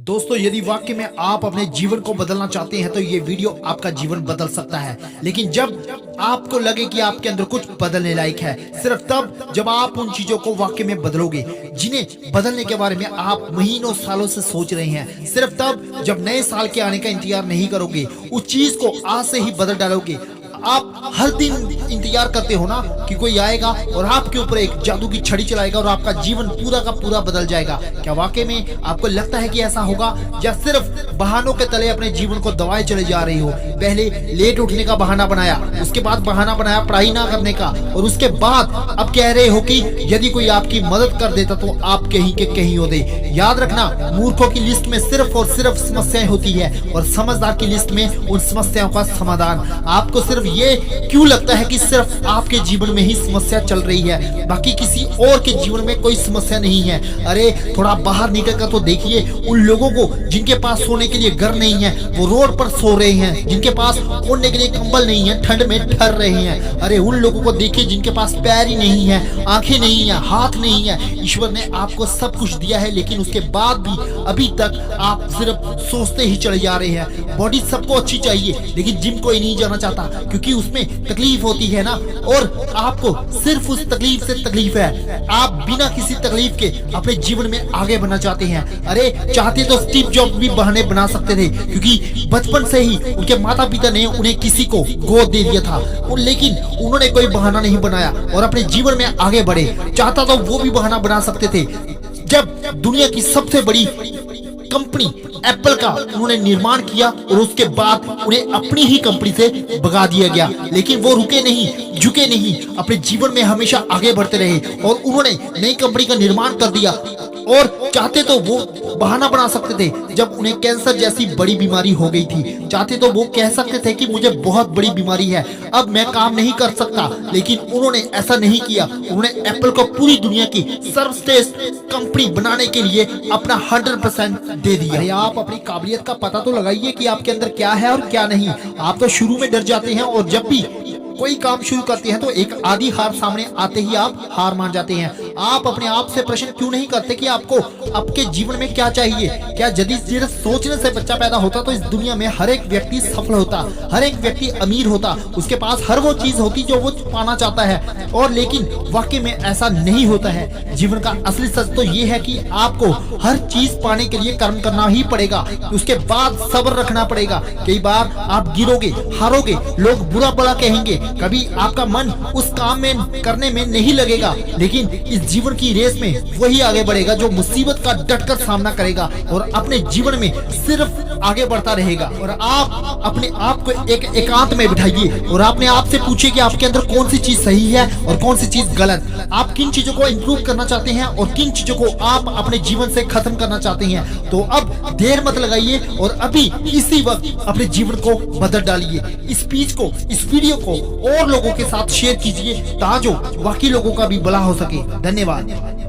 दोस्तों, यदि वाकई में आप अपने जीवन को बदलना चाहते हैं तो ये वीडियो आपका जीवन बदल सकता है। लेकिन जब आपको लगे कि आपके अंदर कुछ बदलने लायक है, सिर्फ तब जब आप उन चीजों को वाकई में बदलोगे जिन्हें बदलने के बारे में आप महीनों सालों से सोच रहे हैं। सिर्फ तब जब नए साल के आने का इंतजार नहीं करोगे, उस चीज को आज से ही बदल डालोगे। आप हर दिन इंतजार करते हो ना कि कोई आएगा और आपके ऊपर एक जादू की छड़ी चलाएगा और आपका जीवन पूरा का पूरा बदल जाएगा। क्या वाकई में आपको लगता है कि ऐसा होगा, या सिर्फ बहानों के तले अपने जीवन को दबाए चले जा रही हो? पहले लेट उठने का बहाना बनाया, उसके बाद बहाना बनाया पढ़ाई ना करने का, और उसके बाद अब कह रहे हो कि यदि कोई आपकी मदद कर देता तो आप कहीं के कहीं हो दे। याद रखना, मूर्खों की लिस्ट में सिर्फ और सिर्फ समस्याएं होती है और समझदार की लिस्ट में उन समस्याओं का समाधान। आपको सिर्फ ये क्यों लगता है कि सिर्फ आपके जीवन में ही समस्या चल रही है, बाकी किसी और के जीवन में कोई समस्या नहीं है? अरे थोड़ा बाहर निकल कर तो देखिए उन लोगों को जिनके पास सोने के लिए घर नहीं है, वो रोड पर सो रहे हैं। जिनके पास ओढ़ने के लिए कंबल नहीं है, ठंड में ठहर रहे हैं। अरे उन लोगों को देखिए जिनके पास पैर ही नहीं है, आंखें नहीं है, हाथ नहीं है। ईश्वर ने आपको सब कुछ दिया है, लेकिन उसके बाद भी अभी तक आप सिर्फ सोचते ही चले जा रहे हैं। बॉडी सबको अच्छी चाहिए, लेकिन जिम कोई नहीं जाना चाहता क्योंकि उसमें तकलीफ होती है ना, और आपको सिर्फ उस तकलीफ से तकलीफ है। आप बिना किसी तकलीफ के अपने जीवन में आगे बढ़ना चाहते हैं। अरे चाहते तो स्टीव जॉब्स भी बहाने बना सकते थे, क्योंकि बचपन से ही उनके माता पिता ने उन्हें किसी को गोद दे दिया था, लेकिन उन्होंने कोई बहाना नहीं बनाया और अपने जीवन में आगे बढ़े। चाहता तो वो भी बहाना बना सकते थे। जब दुनिया की सबसे बड़ी कंपनी एप्पल का उन्होंने निर्माण किया और उसके बाद उन्हें अपनी ही कंपनी से भगा दिया गया, लेकिन वो रुके नहीं, झुके नहीं, अपने जीवन में हमेशा आगे बढ़ते रहे और उन्होंने नई कंपनी का निर्माण कर दिया। और चाहते तो वो बहाना बना सकते थे जब उन्हें कैंसर जैसी बड़ी बीमारी हो गई थी। चाहते तो वो कह सकते थे कि मुझे बहुत बड़ी बीमारी है, अब मैं काम नहीं कर सकता, लेकिन उन्होंने ऐसा नहीं किया। उन्होंने एप्पल को पूरी दुनिया की सर्वश्रेष्ठ कंपनी बनाने के लिए अपना 100% दे दिया। आप अपनी काबिलियत का पता तो लगाइए कि आपके अंदर क्या है और क्या नहीं। आप तो शुरू में डर जाते हैं और जब भी कोई काम शुरू करते हैं तो एक आधी हार सामने आते ही आप हार मान जाते हैं। आप अपने आप से प्रश्न क्यों नहीं करते कि आपको आपके जीवन में क्या चाहिए? क्या यदि सिर्फ सोचने से बच्चा पैदा होता तो इस दुनिया में हर एक व्यक्ति सफल होता, हर एक व्यक्ति अमीर होता, उसके पास हर वो चीज होती जो वो पाना चाहता है। और लेकिन वाकई में ऐसा नहीं होता है। जीवन का असली सच तो ये है कि आपको हर चीज पाने के लिए कर्म करना ही पड़ेगा, उसके बाद सब्र रखना पड़ेगा। कई बार आप गिरोगे, हारोगे, लोग बुरा भला कहेंगे, कभी आपका मन उस काम में करने में नहीं लगेगा, लेकिन इस जीवन की रेस में वही आगे बढ़ेगा जो मुसीबत का डटकर सामना करेगा और अपने जीवन में सिर्फ आगे बढ़ता रहेगा। और आप अपने आप को एक एकांत में बिठाइए और अपने आप से पूछिए कि आपके अंदर कौन सी चीज सही है और कौन सी चीज गलत। आप किन चीजों को इंप्रूव करना चाहते हैं और किन चीजों को आप अपने जीवन से खत्म करना चाहते हैं। तो अब देर मत लगाइए और अभी इसी वक्त अपने जीवन को बदल डालिए। इस स्पीच को, इस वीडियो को और लोगों के साथ शेयर कीजिए ताकि बाकी लोगों का भी भला हो सके। धन्यवाद।